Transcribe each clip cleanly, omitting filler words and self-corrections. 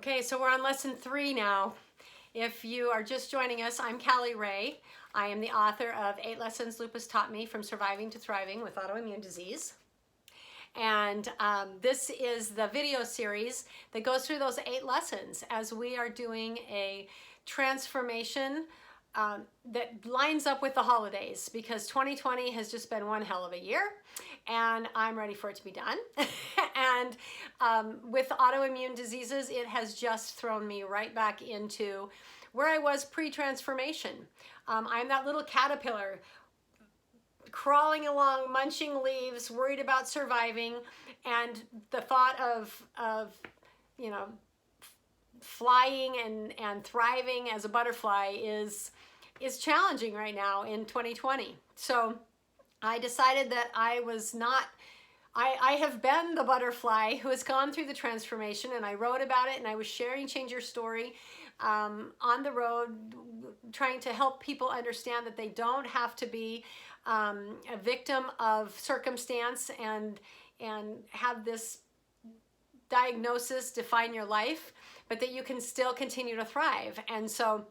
Okay, so we're on lesson 3 now. If you are just joining us, I'm Callie Ray. I am the author of 8 Lessons Lupus Taught Me from Surviving to Thriving with Autoimmune Disease. And this is the video series that goes through those 8 lessons as we are doing a transformation that lines up with the holidays, because 2020 has just been one hell of a year and I'm ready for it to be done. And with autoimmune diseases, it has just thrown me right back into where I was pre-transformation. I'm that little caterpillar crawling along, munching leaves, worried about surviving, and the thought of flying and thriving as a butterfly is challenging right now in 2020. So I decided that I have been the butterfly who has gone through the transformation, and I wrote about it, and I was sharing Change Your Story on the road, trying to help people understand that they don't have to be a victim of circumstance and have this diagnosis define your life, but that you can still continue to thrive. And so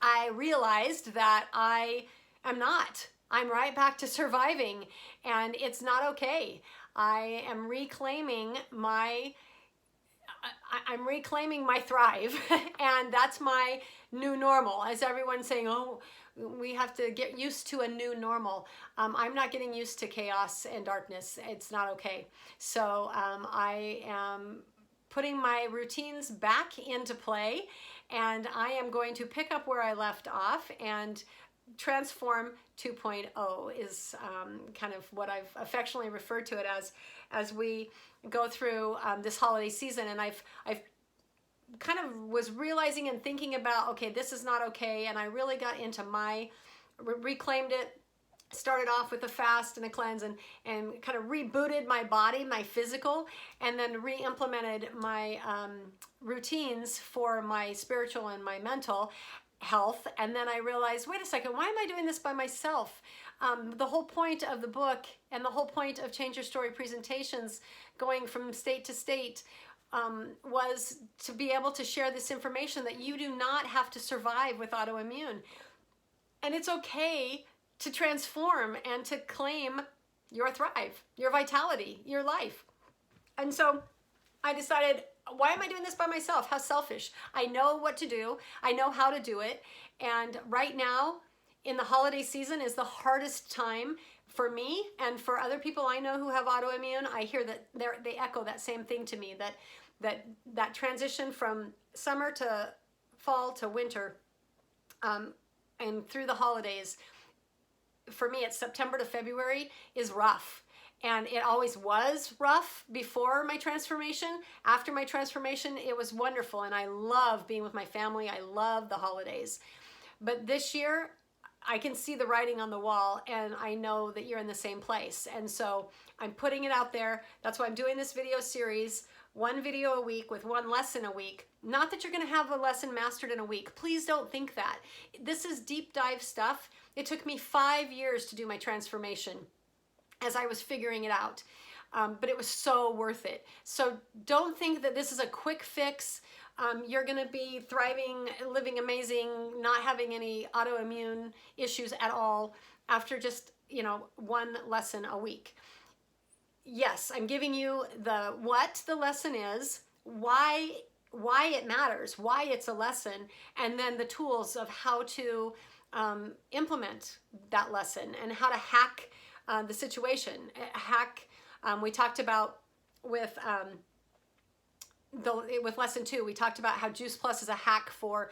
I realized that I am not. I'm right back to surviving, and it's not okay. I am reclaiming my thrive, and that's my new normal. As everyone's saying, oh, we have to get used to a new normal. I'm not getting used to chaos and darkness. It's not okay. So I am putting my routines back into play, and I am going to pick up where I left off, and Transform 2.0 is kind of what I've affectionately referred to it as we go through this holiday season. And I've kind of was realizing and thinking about, okay, this is not okay. And I really got into reclaimed it, started off with a fast and a cleanse, and kind of rebooted my body, my physical, and then re-implemented my routines for my spiritual and my mental health. And then I realized, wait a second, why am I doing this by myself? The whole point of the book and the whole point of Change Your Story presentations, going from state to state, was to be able to share this information that you do not have to survive with autoimmune. And it's okay to transform and to claim your thrive, your vitality, your life. And so I decided, why am I doing this by myself? How selfish. I know what to do. I know how to do it. And right now, in the holiday season, is the hardest time for me and for other people I know who have autoimmune. I hear that they echo that same thing to me, that transition from summer to fall to winter, and through the holidays, for me, it's September to February, is rough. And it always was rough before my transformation. After my transformation, it was wonderful. And I love being with my family. I love the holidays. But this year, I can see the writing on the wall, and I know that you're in the same place. And so I'm putting it out there. That's why I'm doing this video series, 1 video a week with 1 lesson a week. Not that you're going to have a lesson mastered in a week. Please don't think that. This is deep dive stuff. It took me 5 years to do my transformation as I was figuring it out. But it was so worth it. So don't think that this is a quick fix. You're going to be thriving, living amazing, not having any autoimmune issues at all after just, 1 lesson a week. Yes, I'm giving you what the lesson is, why it matters, why it's a lesson, and then the tools of how to implement that lesson and how to hack the situation. We talked about with lesson 2, we talked about how Juice Plus is a hack for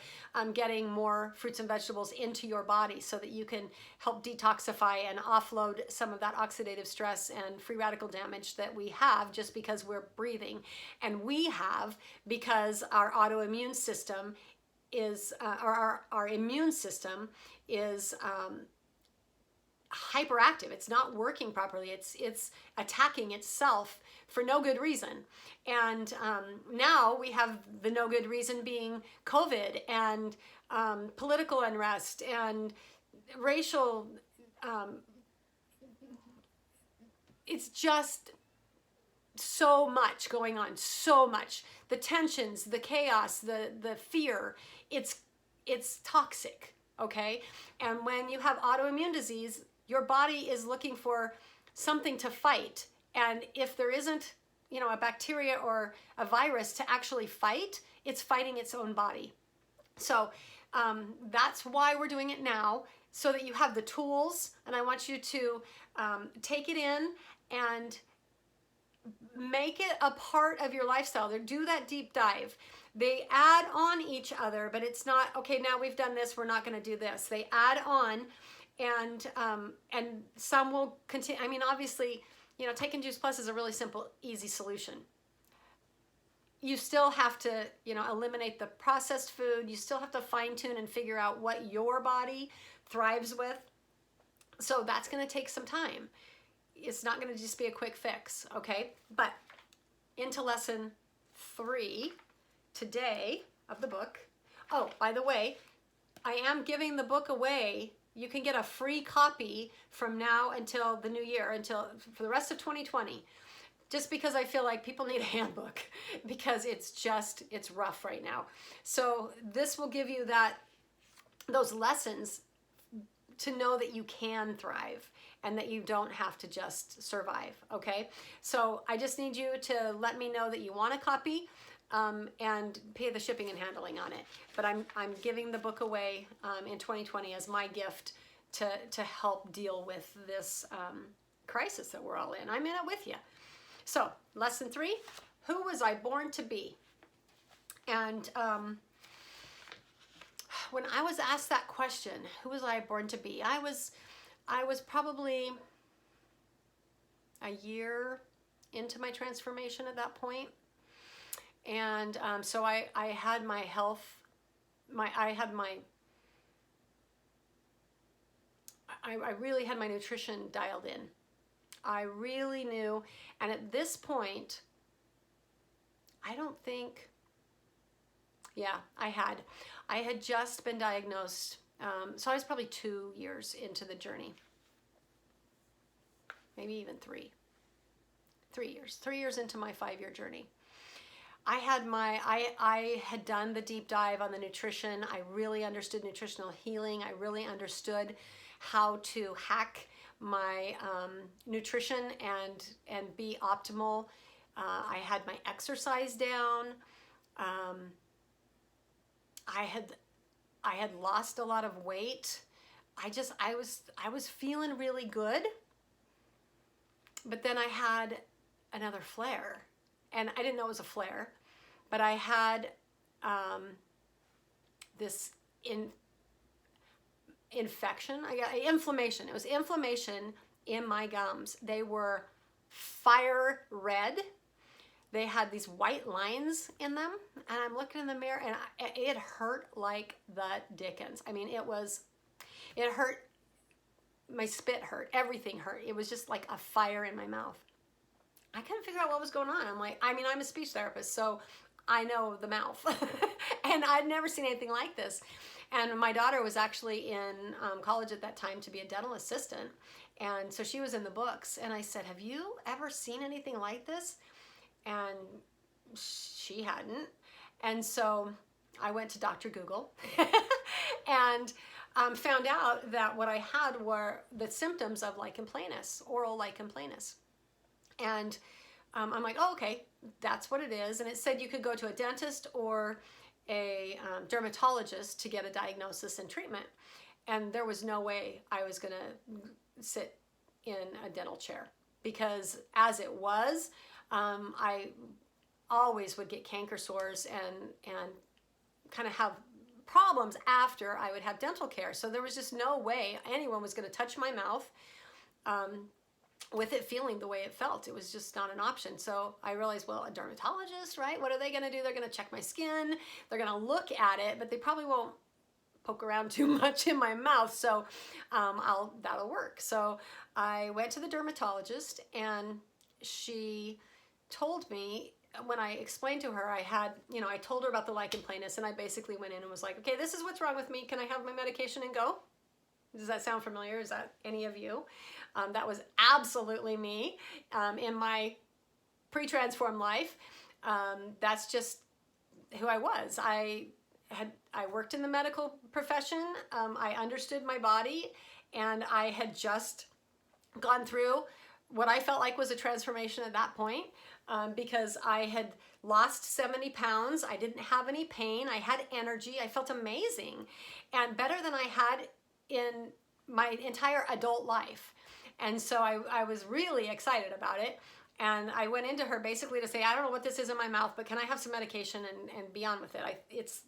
getting more fruits and vegetables into your body so that you can help detoxify and offload some of that oxidative stress and free radical damage that we have just because we're breathing. And we have because our autoimmune system is, or our immune system is hyperactive. It's not working properly. It's attacking itself for no good reason. And now we have the no good reason being COVID and political unrest and racial. It's just so much going on, so much. The tensions, the chaos, the fear, it's toxic, okay? And when you have autoimmune disease, your body is looking for something to fight. And if there isn't, a bacteria or a virus to actually fight, it's fighting its own body. So that's why we're doing it now, so that you have the tools. And I want you to take it in and make it a part of your lifestyle. Do that deep dive. They add on each other, but it's not, okay, now we've done this, we're not going to do this. They add on, and some will continue. I mean, obviously, Taking Juice Plus is a really simple, easy solution. You still have to, eliminate the processed food. You still have to fine tune and figure out what your body thrives with. So that's going to take some time. It's not going to just be a quick fix, okay? But into lesson 3 today of the book. Oh, by the way, I am giving the book away. You can get a free copy from now until the new year, for the rest of 2020. Just because I feel like people need a handbook, because it's rough right now. So this will give you those lessons to know that you can thrive and that you don't have to just survive, okay? So I just need you to let me know that you want a copy, and pay the shipping and handling on it. But I'm giving the book away in 2020 as my gift to help deal with this crisis that we're all in. I'm in it with you. So lesson 3, who was I born to be? And when I was asked that question, who was I born to be? I was probably a year into my transformation at that point. And so I had my health, I really had my nutrition dialed in. I really knew. And at this point, I don't think, I had just been diagnosed. So I was probably 2 years into the journey. Maybe even 3. 3 years. 3 years into my 5-year journey. I had done the deep dive on the nutrition. I really understood nutritional healing. I really understood how to hack my nutrition and be optimal. I had my exercise down. I had lost a lot of weight. I was feeling really good. But then I had another flare. And I didn't know it was a flare, but I had this infection. I got inflammation. It was inflammation in my gums. They were fire red. They had these white lines in them. And I'm looking in the mirror, and it hurt like the dickens. I mean, it hurt. My spit hurt. Everything hurt. It was just like a fire in my mouth. I couldn't figure out what was going on. I'm a speech therapist, so I know the mouth. And I'd never seen anything like this. And my daughter was actually in college at that time to be a dental assistant. And so she was in the books. And I said, have you ever seen anything like this? And she hadn't. And so I went to Dr. Google and found out that what I had were the symptoms of lichen planus, oral lichen planus. And I'm like, oh, okay, that's what it is. And it said you could go to a dentist or a dermatologist to get a diagnosis and treatment. And there was no way I was going to sit in a dental chair, because as it was, I always would get canker sores and kind of have problems after I would have dental care. So there was just no way anyone was going to touch my mouth with it feeling the way it felt. It was just not an option. So I realized, well, a dermatologist, right? What are they going to do? They're going to check my skin. They're going to look at it, but they probably won't poke around too much in my mouth. So that'll work. So I went to the dermatologist, and she told me, when I explained to her, I told her about the lichen planus, and I basically went in and was like, okay, this is what's wrong with me. Can I have my medication and go? Does that sound familiar? Is that any of you? That was absolutely me in my pre-transformed life. That's just who I was. I worked in the medical profession. I understood my body, and I had just gone through what I felt like was a transformation at that point, because I had lost 70 pounds. I didn't have any pain. I had energy. I felt amazing, and better than I had in my entire adult life. And so I was really excited about it. And I went into her basically to say, I don't know what this is in my mouth, but can I have some medication and be on with it? It's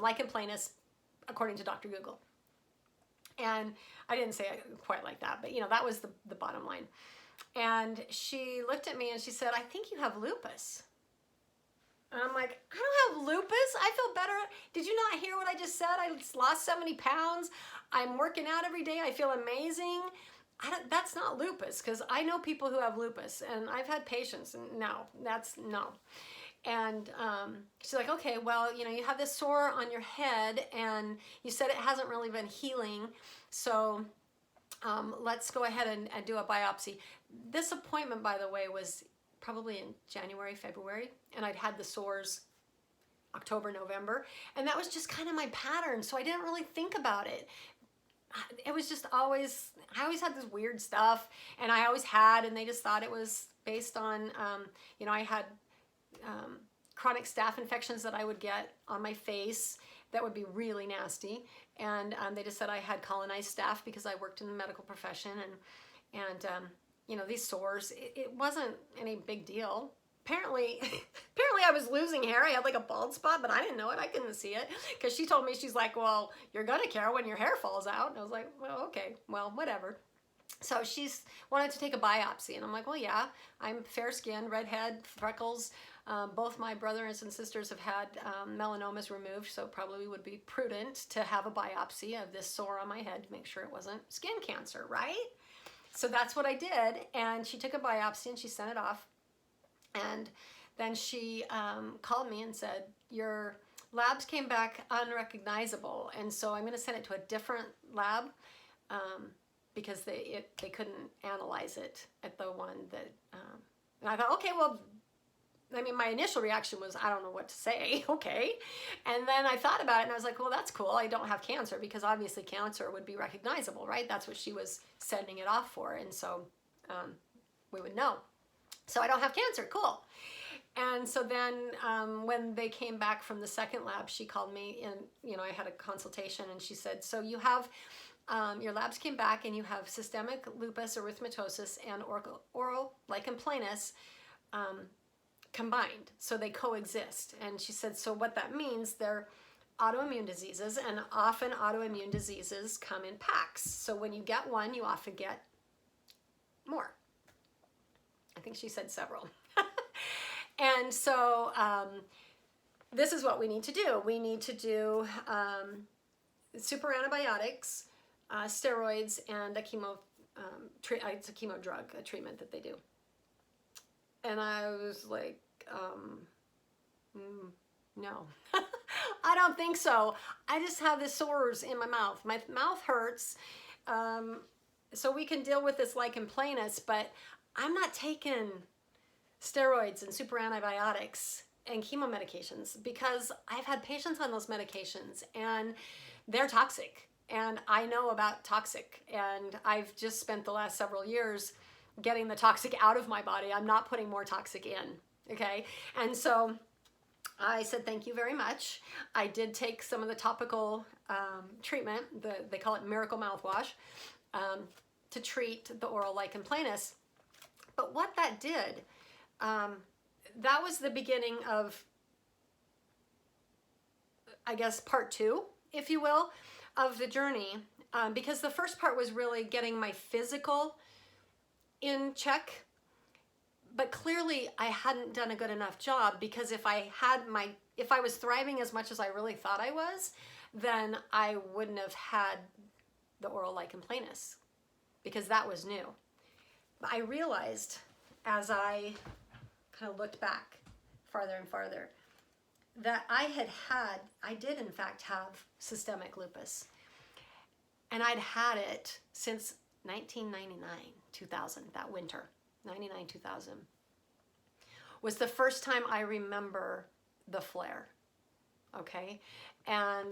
lichen planus, according to Dr. Google. And I didn't say it quite like that, but that was the bottom line. And she looked at me and she said, I think you have lupus. And I'm like, I don't have lupus. I feel better. Did you not hear what I just said? I lost 70 pounds. I'm working out every day. I feel amazing. That's not lupus, because I know people who have lupus, and I've had patients, and no. And she's like, okay, well, you have this sore on your head, and you said it hasn't really been healing, so let's go ahead and do a biopsy. This appointment, by the way, was probably in January, February, and I'd had the sores October, November, and that was just kind of my pattern, so I didn't really think about it. It was just I always had this weird stuff, and I always had, and they just thought it was based on, I had chronic staph infections that I would get on my face that would be really nasty, and they just said I had colonized staph because I worked in the medical profession, and these sores, it wasn't any big deal. Apparently I was losing hair. I had like a bald spot, but I didn't know it. I couldn't see it, because she told me, she's like, well, you're gonna care when your hair falls out. And I was like, well, okay, well, whatever. So she's wanted to take a biopsy, and I'm like, well, yeah, I'm fair-skinned, redhead, freckles. Both my brothers and sisters have had melanomas removed, so probably would be prudent to have a biopsy of this sore on my head to make sure it wasn't skin cancer, right? So that's what I did, and she took a biopsy and she sent it off. And then she called me and said, your labs came back unrecognizable, and so I'm going to send it to a different lab, because they couldn't analyze it at the one that, and I thought, okay, well, I mean, my initial reaction was, I don't know what to say, okay. And then I thought about it, and I was like, well, that's cool. I don't have cancer, because obviously cancer would be recognizable, right? That's what she was sending it off for, and so we would know. So I don't have cancer, cool. And so then when they came back from the second lab, she called me, and I had a consultation, and she said, so you have, your labs came back, and you have systemic lupus erythematosus and oral lichen planus combined, so they coexist. And she said, so what that means, they're autoimmune diseases, and often autoimmune diseases come in packs. So when you get one, you often get more. I think she said several. And so this is what we need to do. We need to do super antibiotics, steroids, and a chemo, it's a chemo drug, a treatment that they do. And I was like, no, I don't think so. I just have the sores in my mouth. My mouth hurts, so we can deal with this lichen planus, but I'm not taking steroids and super antibiotics and chemo medications, because I've had patients on those medications and they're toxic, and I know about toxic, and I've just spent the last several years getting the toxic out of my body. I'm not putting more toxic in, okay? And so I said, thank you very much. I did take some of the topical treatment, they call it miracle mouthwash, to treat the oral lichen planus. But what that did, that was the beginning of, I guess, part 2, if you will, of the journey, because the first part was really getting my physical in check, but clearly I hadn't done a good enough job, because if I was thriving as much as I really thought I was, then I wouldn't have had the oral lichen planus, because that was new. But I realized, as I kind of looked back farther and farther, that I did in fact have systemic lupus, and I'd had it since 1999, 2000, that winter, 99, 2000. was the first time I remember the flare. Okay. And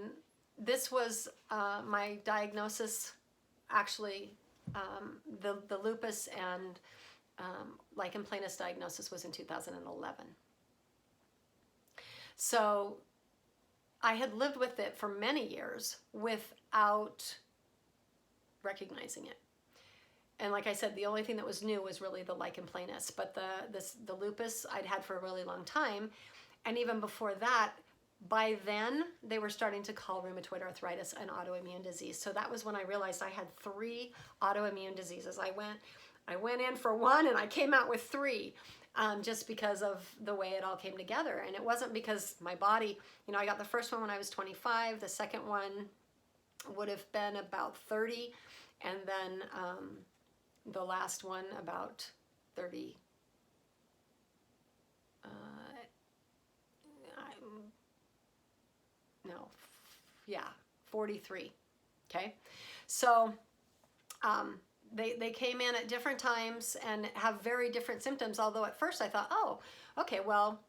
this was my diagnosis, actually, the lupus and lichen planus diagnosis was in 2011. So I had lived with it for many years without recognizing it. And like I said, the only thing that was new was really the lichen planus, but the lupus I'd had for a really long time. And even before that, by then they were starting to call rheumatoid arthritis an autoimmune disease. So that was when I realized I had 3 autoimmune diseases. I went in for one and I came out with 3, just because of the way it all came together. And it wasn't because my body, you know, I got the first one when I was 25, the second one would have been about 30, and then the last one about 30. 43. Okay, so they came in at different times and have very different symptoms. Although at first I thought, oh, okay, well,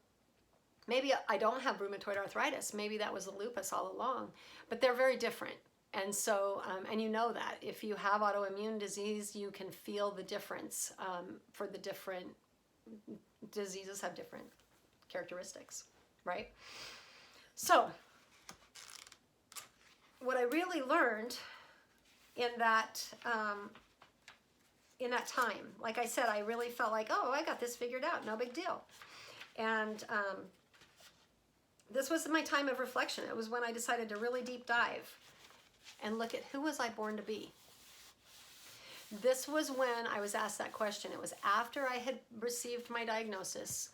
maybe I don't have rheumatoid arthritis. Maybe that was the lupus all along. But they're very different. And so, and you know that if you have autoimmune disease, you can feel the difference for the different diseases have different characteristics, right? So what I really learned in that time, like I said, I really felt like, oh, I got this figured out, no big deal. And this was my time of reflection. It was when I decided to really deep dive and look at who was I born to be. This was when I was asked that question. It was after I had received my diagnosis,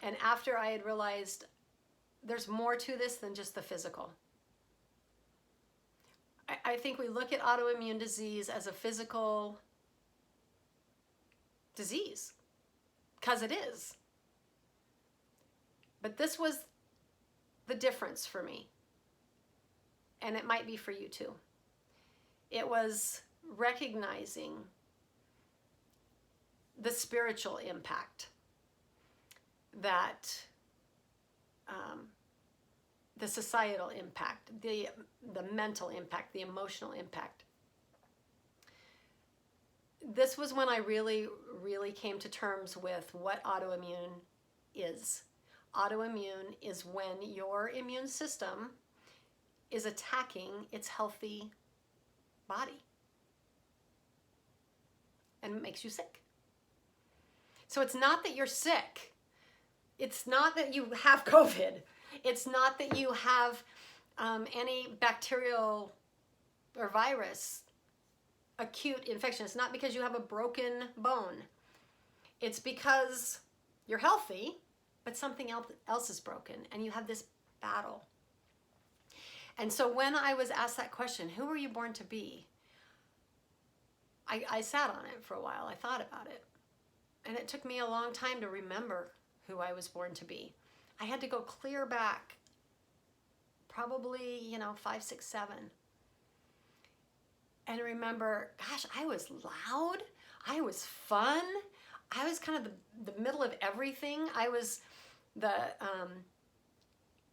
and after I had realized there's more to this than just the physical. I think we look at autoimmune disease as a physical disease, because it is. But this was the difference for me. And it might be for you too. It was recognizing the spiritual impact that the societal impact, the mental impact, the emotional impact. This was when I really, really came to terms with what autoimmune is. Autoimmune is when your immune system is attacking its healthy body and makes you sick. So it's not that you're sick. It's not that you have COVID. It's not that you have any bacterial or virus acute infection. It's not because you have a broken bone. It's because you're healthy, but something else is broken, and you have this battle. And so when I was asked that question, who were you born to be? I sat on it for a while. I thought about it. And it took me a long time to remember who I was born to be. I had to go clear back, probably, 5, 6, 7. And remember, gosh, I was loud. I was fun. I was kind of the middle of everything. I was the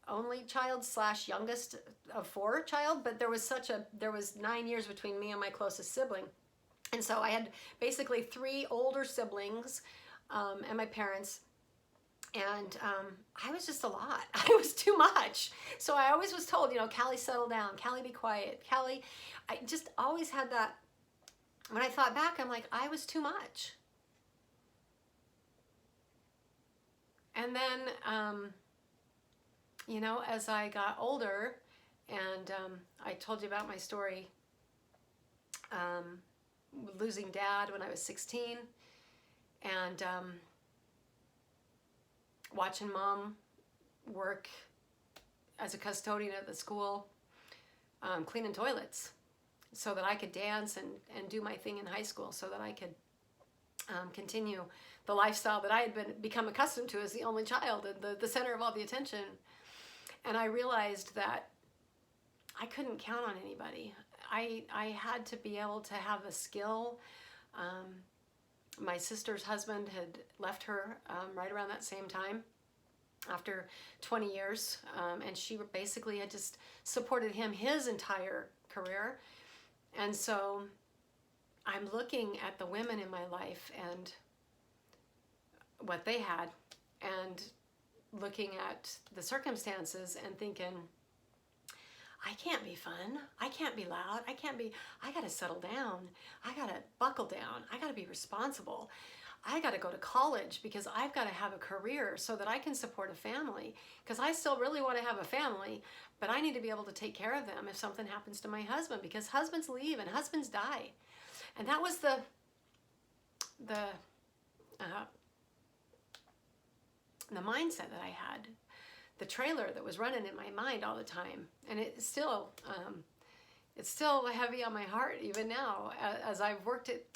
only child / youngest of 4 child, but there was 9 years between me and my closest sibling. And so I had basically 3 older siblings and my parents. And I was just a lot. I was too much. So I always was told, Callie, settle down. Callie, be quiet. Callie, I just always had that. When I thought back, I'm like, I was too much. And then, as I got older, and I told you about my story, losing dad when I was 16, and watching mom work as a custodian at the school, cleaning toilets so that I could dance and do my thing in high school, so that I could continue the lifestyle that I had become accustomed to as the only child and the center of all the attention. And I realized that I couldn't count on anybody. I had to be able to have the skill My sister's husband had left her right around that same time, after 20 years, and she basically had just supported him his entire career. And so I'm looking at the women in my life and what they had, and looking at the circumstances and thinking, I can't be fun. I can't be loud. I gotta settle down. I gotta buckle down. I gotta be responsible. I gotta go to college because I've gotta have a career so that I can support a family, because I still really want to have a family, but I need to be able to take care of them if something happens to my husband, because husbands leave and husbands die. And that was the mindset that I had, the trailer that was running in my mind all the time. And it's still heavy on my heart even now, as I've worked it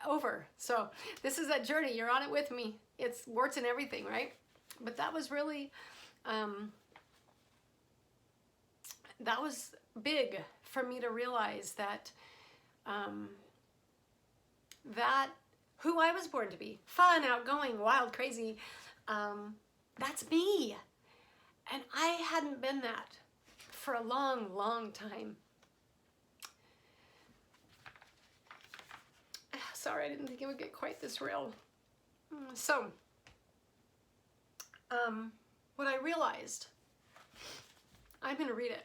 over. So this is that journey. You're on it with me. It's warts and everything, right? But that was really, that was big for me to realize that, that who I was born to be, fun, outgoing, wild, crazy, that's me. And I hadn't been that for a long, long time. Sorry, I didn't think it would get quite this real. So, what I realized, I'm going to read it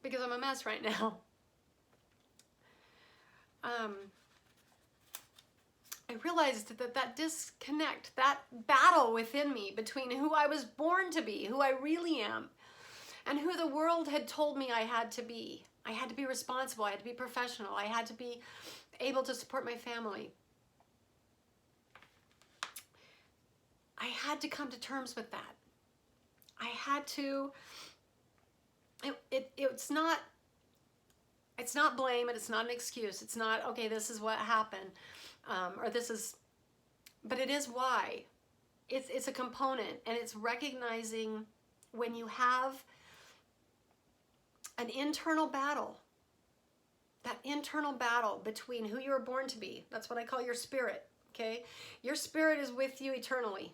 because I'm a mess right now. I realized that disconnect, that battle within me between who I was born to be, who I really am, and who the world had told me I had to be. I had to be responsible. I had to be professional. I had to be able to support my family. I had to come to terms with that. I had to, it's not blame, and it's not an excuse. It's not, okay, this is what happened, or this is, but it is why. It's a component, and it's recognizing when you have an internal battle, that internal battle between who you were born to be. That's what I call your spirit, okay? Your spirit is with you eternally.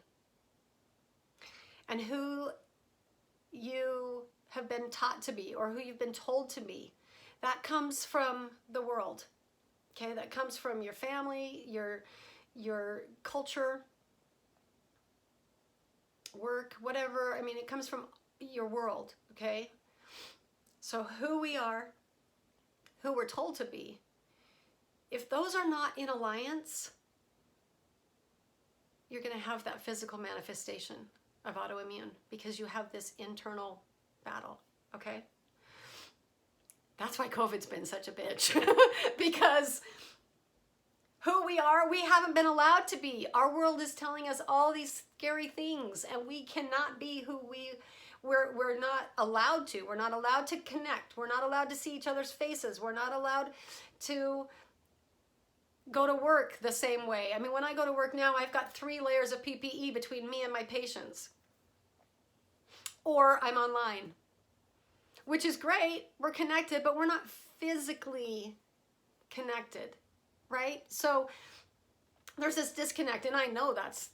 And who you have been taught to be, or who you've been told to be, that comes from the world, okay? That comes from your family, your culture, work, whatever. I mean, it comes from your world, okay? So who we are, who we're told to be, if those are not in alliance, you're going to have that physical manifestation of autoimmune, because you have this internal battle, okay? That's why COVID's been such a bitch, because who we are, we haven't been allowed to be. Our world is telling us all these scary things, and we cannot be who we're not allowed to. We're not allowed to connect. We're not allowed to see each other's faces. We're not allowed to go to work the same way. I mean, when I go to work now, I've got 3 layers of PPE between me and my patients. Or I'm online, which is great. We're connected, but we're not physically connected, right? So there's this disconnect, and I know that's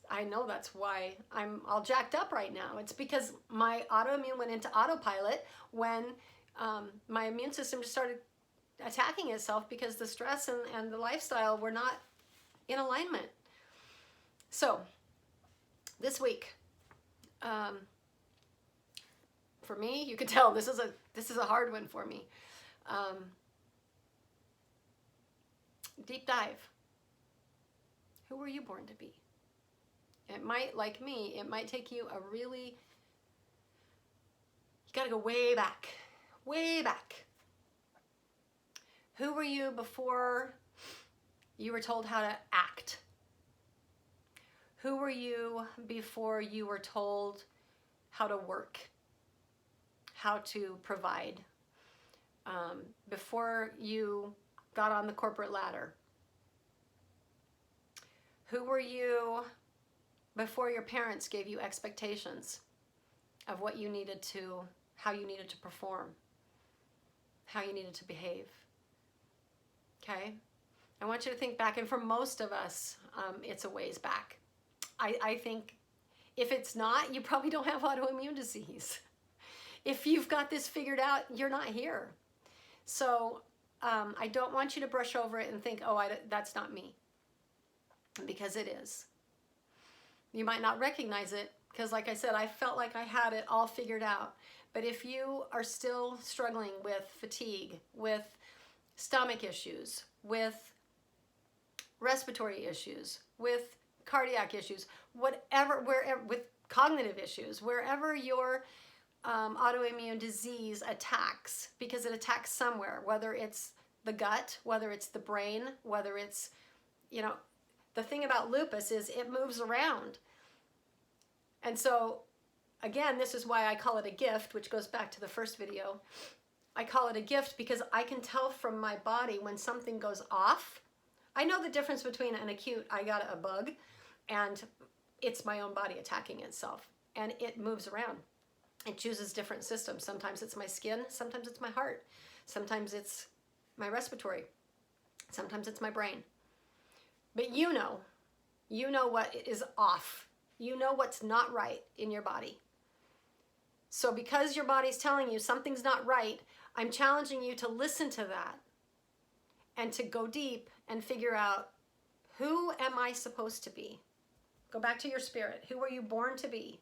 why I'm all jacked up right now. It's because my autoimmune went into autopilot when my immune system just started attacking itself, because the stress and the lifestyle were not in alignment. So this week, for me, you can tell this is a hard one for me. Deep dive. Who were you born to be? It might, like me, it might take you you gotta go way back, way back. Who were you before you were told how to act? Who were you before you were told how to work, how to provide? Before you got on the corporate ladder? Who were you before your parents gave you expectations of what you needed to, how you needed to perform, how you needed to behave? Okay? I want you to think back, and for most of us, it's a ways back. I think if it's not, you probably don't have autoimmune disease. If you've got this figured out, you're not here. So I don't want you to brush over it and think, oh, that's not me, because it is. You might not recognize it, because like I said, I felt like I had it all figured out. But if you are still struggling with fatigue, with stomach issues, with respiratory issues, with cardiac issues, whatever, wherever, with cognitive issues, wherever your autoimmune disease attacks, because it attacks somewhere, whether it's the gut, whether it's the brain, whether it's, you know, the thing about lupus is it moves around. And so, again, this is why I call it a gift, which goes back to the first video. I call it a gift because I can tell from my body when something goes off. I know the difference between an acute, I got a bug, and it's my own body attacking itself. And it moves around. It chooses different systems. Sometimes it's my skin, sometimes it's my heart, sometimes it's my respiratory, sometimes it's my brain. But you know what is off. You know what's not right in your body. So because your body's telling you something's not right, I'm challenging you to listen to that and to go deep and figure out, who am I supposed to be? Go back to your spirit. Who were you born to be?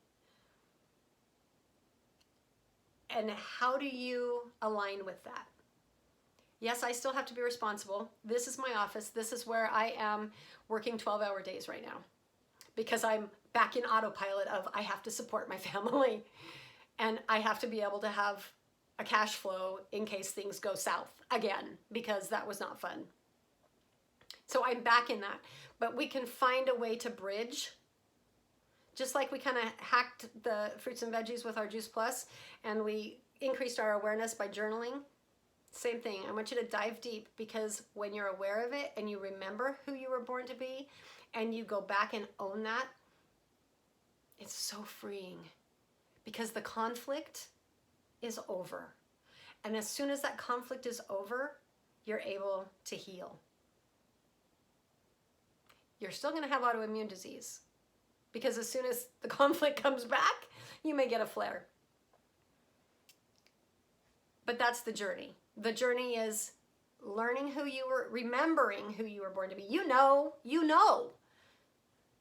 And how do you align with that? Yes, I still have to be responsible. This is my office. This is where I am working 12-hour days right now, because I'm back in autopilot of I have to support my family, and I have to be able to have a cash flow in case things go south again, because that was not fun. So I'm back in that. But we can find a way to bridge. Just like we kind of hacked the fruits and veggies with our Juice Plus, and we increased our awareness by journaling. Same thing. I want you to dive deep, because when you're aware of it and you remember who you were born to be and you go back and own that, it's so freeing, because the conflict is over. And as soon as that conflict is over, you're able to heal. You're still going to have autoimmune disease, because as soon as the conflict comes back, you may get a flare. But that's the journey. The journey is learning who you were, remembering who you were born to be. You know.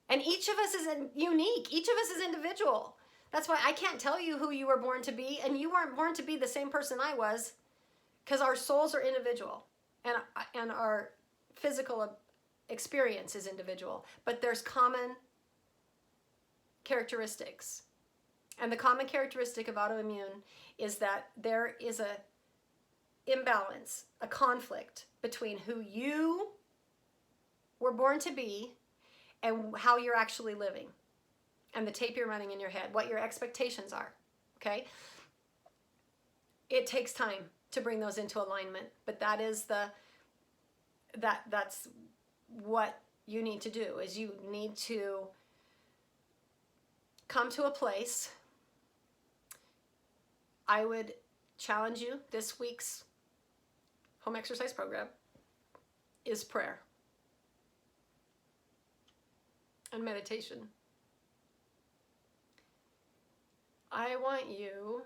And each of us is unique. Each of us is individual. That's why I can't tell you who you were born to be, and you weren't born to be the same person I was, because our souls are individual, and our physical experience is individual. But there's common characteristics. And the common characteristic of autoimmune is that there is a imbalance, a conflict between who you were born to be and how you're actually living, and the tape you're running in your head, what your expectations are, okay? It takes time to bring those into alignment, but that is that's what you need to do, is you need to come to a place. I would challenge you, this week's home exercise program is prayer and meditation. I want you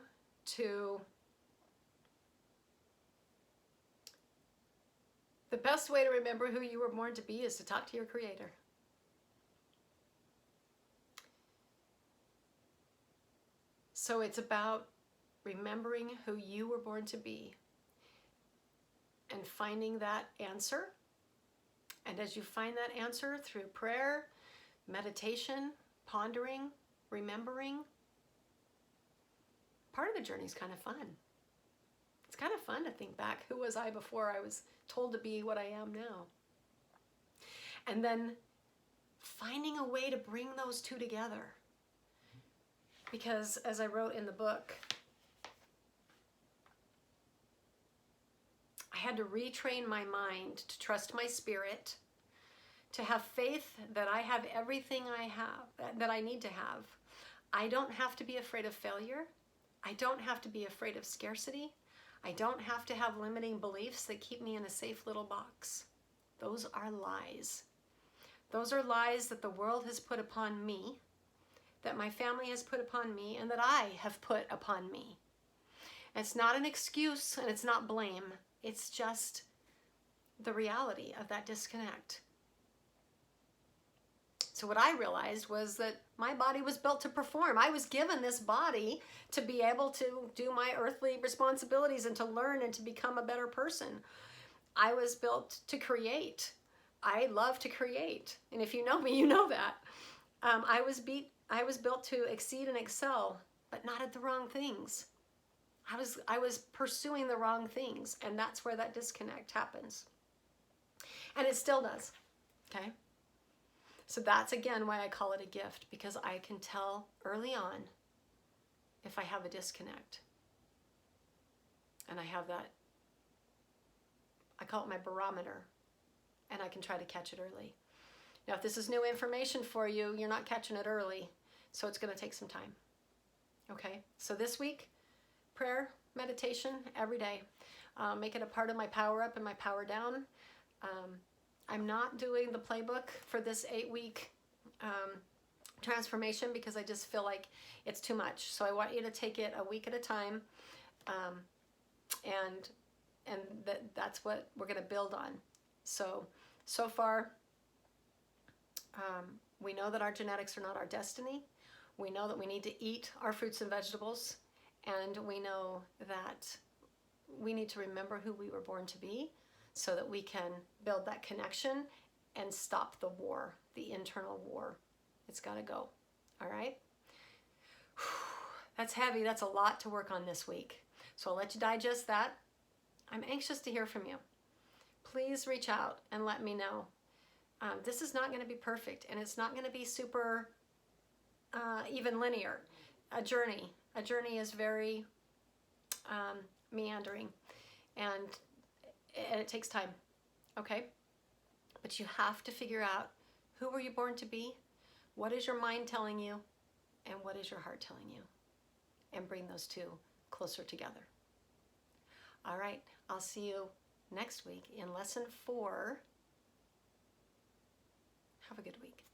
to, the best way to remember who you were born to be is to talk to your Creator. So it's about remembering who you were born to be and finding that answer. And as you find that answer through prayer, meditation, pondering, remembering, part of the journey is kind of fun. It's kind of fun to think back, who was I before I was told to be what I am now? And then finding a way to bring those two together. Because as I wrote in the book, I had to retrain my mind to trust my spirit, to have faith that I have everything I have, that I need to have. I don't have to be afraid of failure. I don't have to be afraid of scarcity. I don't have to have limiting beliefs that keep me in a safe little box. Those are lies. Those are lies that the world has put upon me, that my family has put upon me, and that I have put upon me. It's not an excuse and it's not blame. It's just the reality of that disconnect. So what I realized was that my body was built to perform. I was given this body to be able to do my earthly responsibilities and to learn and to become a better person. I was built to create. I love to create. And if you know me, you know that. I was built to exceed and excel, but not at the wrong things. I was pursuing the wrong things, and that's where that disconnect happens. And it still does, okay? So that's, again, why I call it a gift, because I can tell early on if I have a disconnect. And I have that, I call it my barometer, and I can try to catch it early. Now, if this is new information for you, you're not catching it early, so it's going to take some time, okay? So this week, prayer, meditation, every day. Make it a part of my power up and my power down. I'm not doing the playbook for this 8-week transformation because I just feel like it's too much. So I want you to take it a week at a time, and that's what we're going to build on. So far, we know that our genetics are not our destiny. We know that we need to eat our fruits and vegetables, and we know that we need to remember who we were born to be, so that we can build that connection and stop the war, the internal war. It's got to go. All right? That's heavy. That's a lot to work on this week. So I'll let you digest that. I'm anxious to hear from you. Please reach out and let me know. This is not going to be perfect, and it's not going to be super even linear. A journey is very meandering, and it takes time, okay? But you have to figure out, who were you born to be? What is your mind telling you? And what is your heart telling you? And bring those two closer together. All right, I'll see you next week in lesson 4. Have a good week.